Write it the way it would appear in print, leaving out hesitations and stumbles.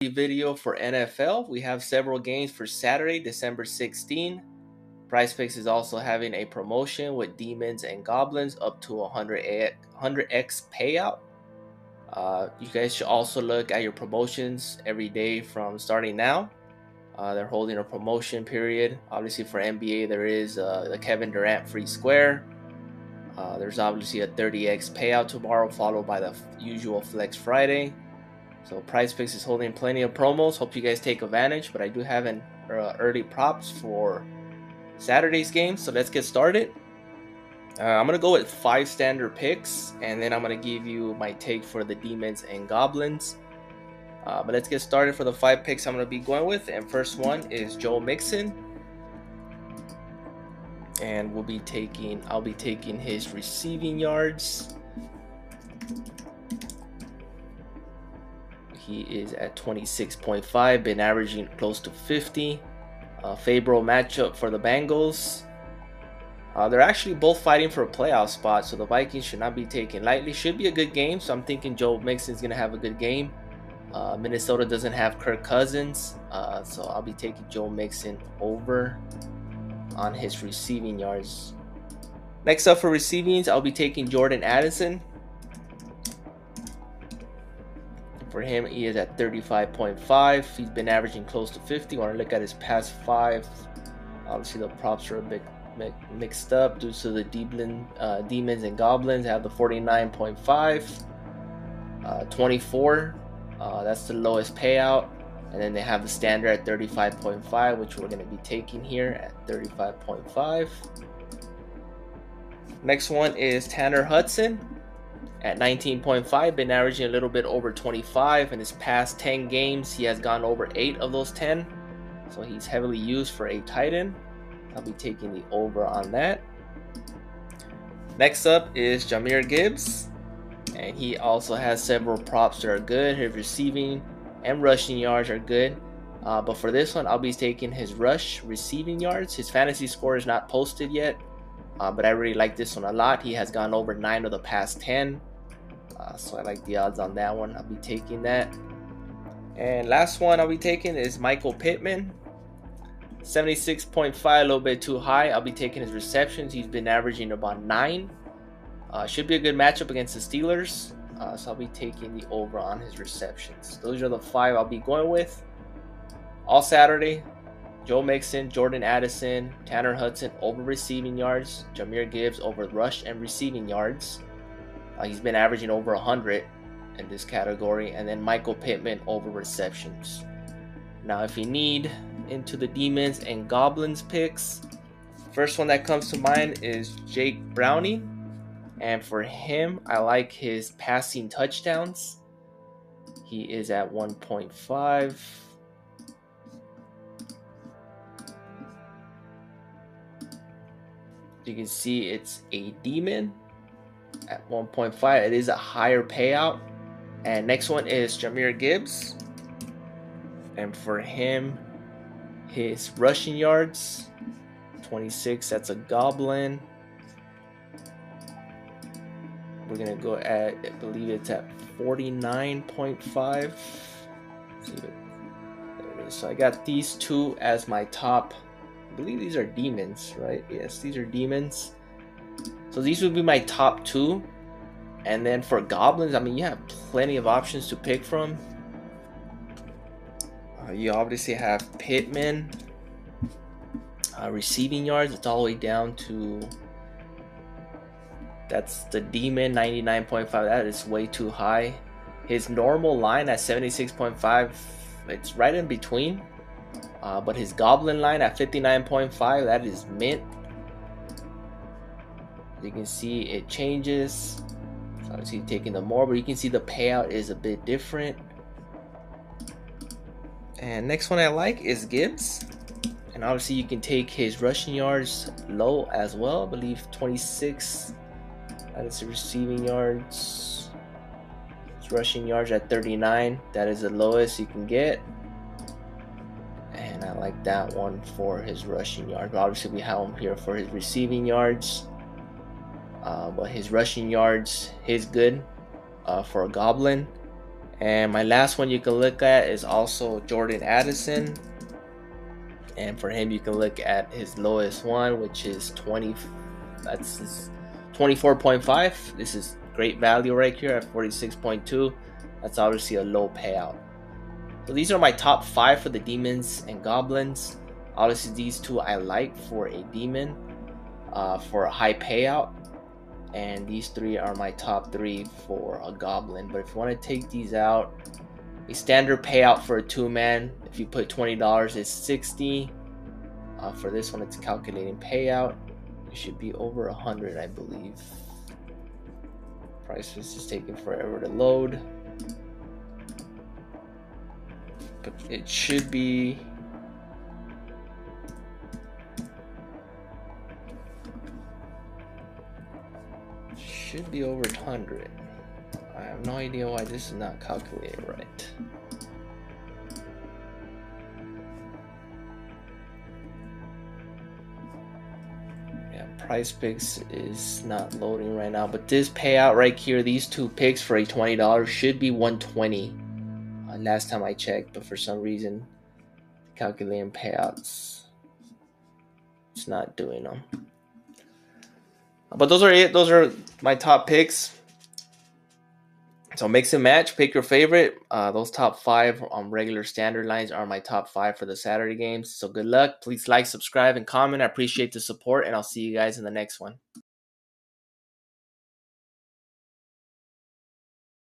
Video for NFL. We have several games for Saturday, December 16. PrizePicks is also having a promotion with Demons and Goblins up to 100x payout. You guys should also look at your promotions every day from starting now. They're holding a promotion period. Obviously, for NBA, there is the Kevin Durant free square. There's obviously a 30x payout tomorrow, followed by the usual Flex Friday. So PrizePicks is holding plenty of promos. Hope you guys take advantage. But I do have an early props for Saturday's game. So let's get started. I'm going to go with 5 standard picks. And then I'm going to give you my take for the Demons and Goblins. But let's get started for the 5 picks I'm going to be going with. And first one is Joe Mixon. And I'll be taking his receiving yards. He is at 26.5, been averaging close to 50. Favorable matchup for the Bengals. They're actually both fighting for a playoff spot, so the Vikings should not be taken lightly. Should be a good game, so I'm thinking Joe Mixon's going to have a good game. Minnesota doesn't have Kirk Cousins, so I'll be taking Joe Mixon over on his receiving yards. Next up for receivings, I'll be taking Jordan Addison. For him, he is at 35.5. He's been averaging close to 50. Want to look at his past 5. Obviously, the props are a bit mixed up due to the Demons and Goblins. I have the 49.5, 24. That's the lowest payout. And then they have the standard at 35.5, which we're going to be taking here at 35.5. Next one is Tanner Hudson. At 19.5, been averaging a little bit over 25. In his past 10 games, he has gone over 8 of those 10. So he's heavily used for a tight end. I'll be taking the over on that. Next up is Jahmyr Gibbs. And he also has several props that are good. His receiving and rushing yards are good. But for this one, I'll be taking his receiving yards. His fantasy score is not posted yet. But I really like this one a lot. He has gone over 9 of the past 10. So I like the odds on that one. I'll be taking that. And last one I'll be taking is Michael Pittman. 76.5, a little bit too high. I'll be taking his receptions. He's been averaging about 9. Should be a good matchup against the Steelers. So I'll be taking the over on his receptions. Those are the 5 I'll be going with. All Saturday. Joe Mixon, Jordan Addison, Tanner Hudson over receiving yards. Jahmyr Gibbs over rush and receiving yards. He's been averaging over 100 in this category. And then Michael Pittman over receptions. Now, if you need into the Demons and Goblins picks, first one that comes to mind is Jake Browning. And for him, I like his passing touchdowns. He is at 1.5. You can see it's a Demon at 1.5. It is a higher payout. And next one is Jahmyr Gibbs. And for him, his rushing yards, 26. That's a Goblin. We're going to go at, I believe it's at 49.5. See if there it is. So I got these 2 as my top. I believe these are Demons, right? Yes, these are Demons. So these would be my top 2. And then for Goblins, I mean, you have plenty of options to pick from. You obviously have Pittman. Receiving yards, it's all the way down to... That's the Demon, 99.5. That is way too high. His normal line at 76.5, it's right in between. But his Goblin line at 59.5, that is mint. You can see it changes. So obviously taking the more, but you can see the payout is a bit different. And next one I like is Gibbs. And obviously you can take his rushing yards low as well. I believe 26. That is the receiving yards. His rushing yards at 39. That is the lowest you can get. And I like that one for his rushing yards. But obviously we have him here for his receiving yards. But his rushing yards is good for a Goblin. And my last one you can look at is also Jordan Addison. And for him, you can look at his lowest one, which is 20. That's his 24.5. This is great value right here at 46.2. That's obviously a low payout. So these are my top 5 for the demons and goblins. Obviously, these two I like for a demon, for a high payout. And these 3 are my top 3 for a goblin. But if you want to take these out, a standard payout for a 2-man, if you put $20, is 60. For this one, it's calculating payout. It should be over 100, I believe. Price is just taking forever to load, but it should be. Should be over 100. I have no idea why this is not calculating right. Yeah, Price Picks is not loading right now, but this payout right here, these 2 picks for a $20 should be 120. Last time I checked, but for some reason, calculating payouts, it's not doing them. But those are it. Those are my top picks. So mix and match, pick your favorite. Those top 5 on regular standard lines are my top 5 for the Saturday games. So good luck. Please like, subscribe, and comment. I appreciate the support, and I'll see you guys in the next one.